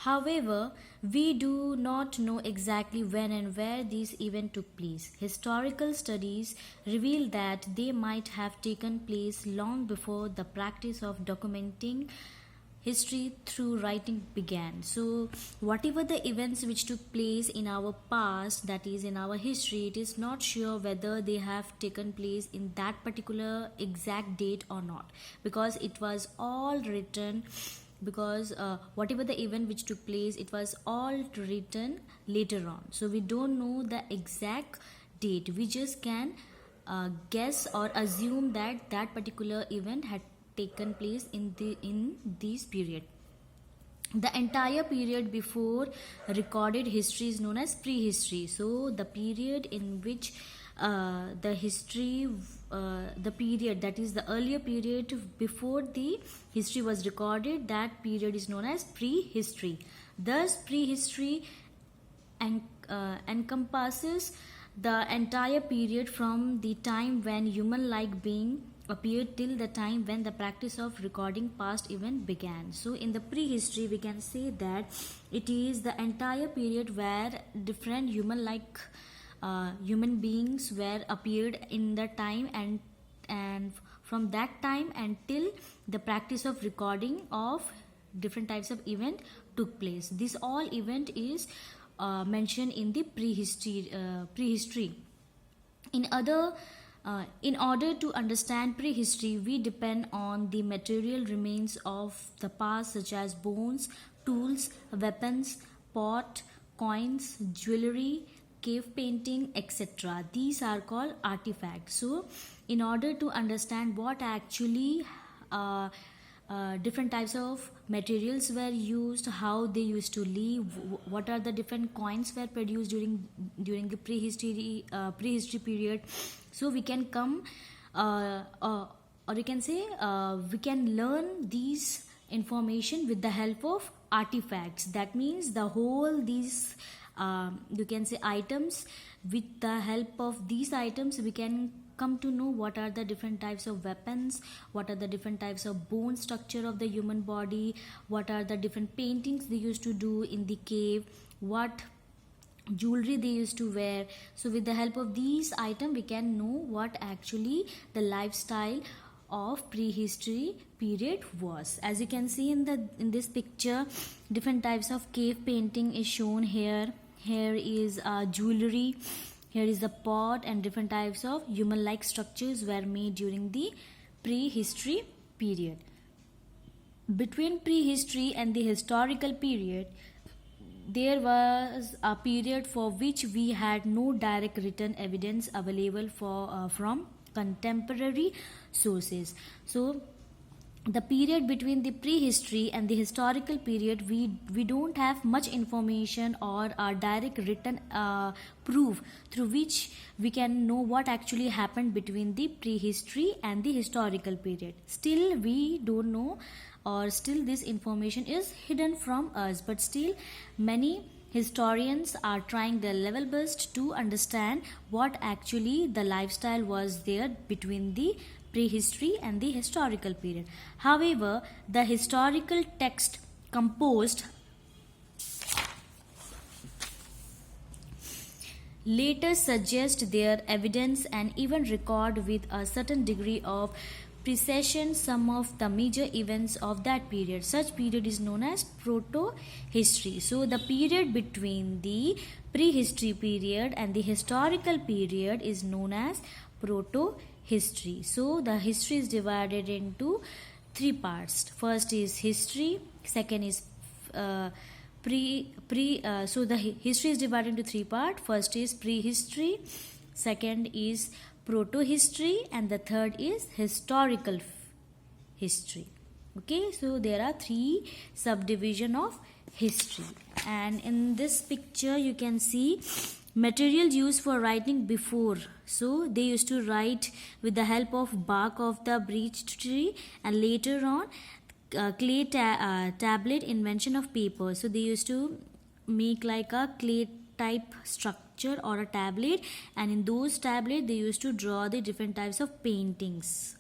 However, we do not know exactly when and where this event took place. Historical studies reveal that they might have taken place long before the practice of documenting history through writing began. So whatever the events which took place in our past, that is in our history, it is not sure whether they have taken place in that particular exact date or not, because it was all written, because whatever the event which took place, it was all written later on. So we don't know the exact date, we just can guess or assume that that particular event had taken place in this period. The entire period before recorded history is known as prehistory. So the period in which the period, that is the earlier period before the history was recorded, that period is known as prehistory. Thus prehistory encompasses the entire period from the time when human-like being appeared till the time when the practice of recording past event began. So in the prehistory we can say that it is the entire period where different human-like human beings were appeared in the time, and from that time until the practice of recording of different types of event took place. This all event is mentioned in the prehistory. In order to understand prehistory, we depend on the material remains of the past, such as bones, tools, weapons, pot, coins, jewelry, cave painting, etc. These are called artifacts. So in order to understand what actually different types of materials were used, how they used to live, what are the different coins were produced during the prehistory period, so we can come or you can say we can learn these information with the help of artifacts. That means the whole these you can say items, with the help of these items we can come to know what are the different types of weapons, what are the different types of bone structure of the human body, what are the different paintings they used to do in the cave, what jewelry they used to wear. So with the help of these items we can know what actually the lifestyle of prehistory period was. As you can see in this picture, different types of cave painting is shown here. Here is jewelry, here is the pot, and different types of human-like structures were made during the prehistory period. Between prehistory and the historical period, there was a period for which we had no direct written evidence available from contemporary sources. So the period between the prehistory and the historical period, we don't have much information or a direct written proof through which we can know what actually happened between the prehistory and the historical period. Still we don't know, or still this information is hidden from us, but still many historians are trying their level best to understand what actually the lifestyle was there between the prehistory and the historical period. However, the historical text composed later suggest their evidence and even record with a certain degree of precision some of the major events of that period. Such period is known as proto-history. So the period between the prehistory period and the historical period is known as proto-history. So the history is divided into three parts. First is history, second is so the history is divided into three parts. First is prehistory, second is proto-history, and the third is historical history. Okay, so there are three subdivision of history, and in this picture you can see material used for writing before. So they used to write with the help of bark of the beech tree, and later on clay tablet, invention of paper. So they used to make like a clay type structure or a tablet, and in those tablet they used to draw the different types of paintings.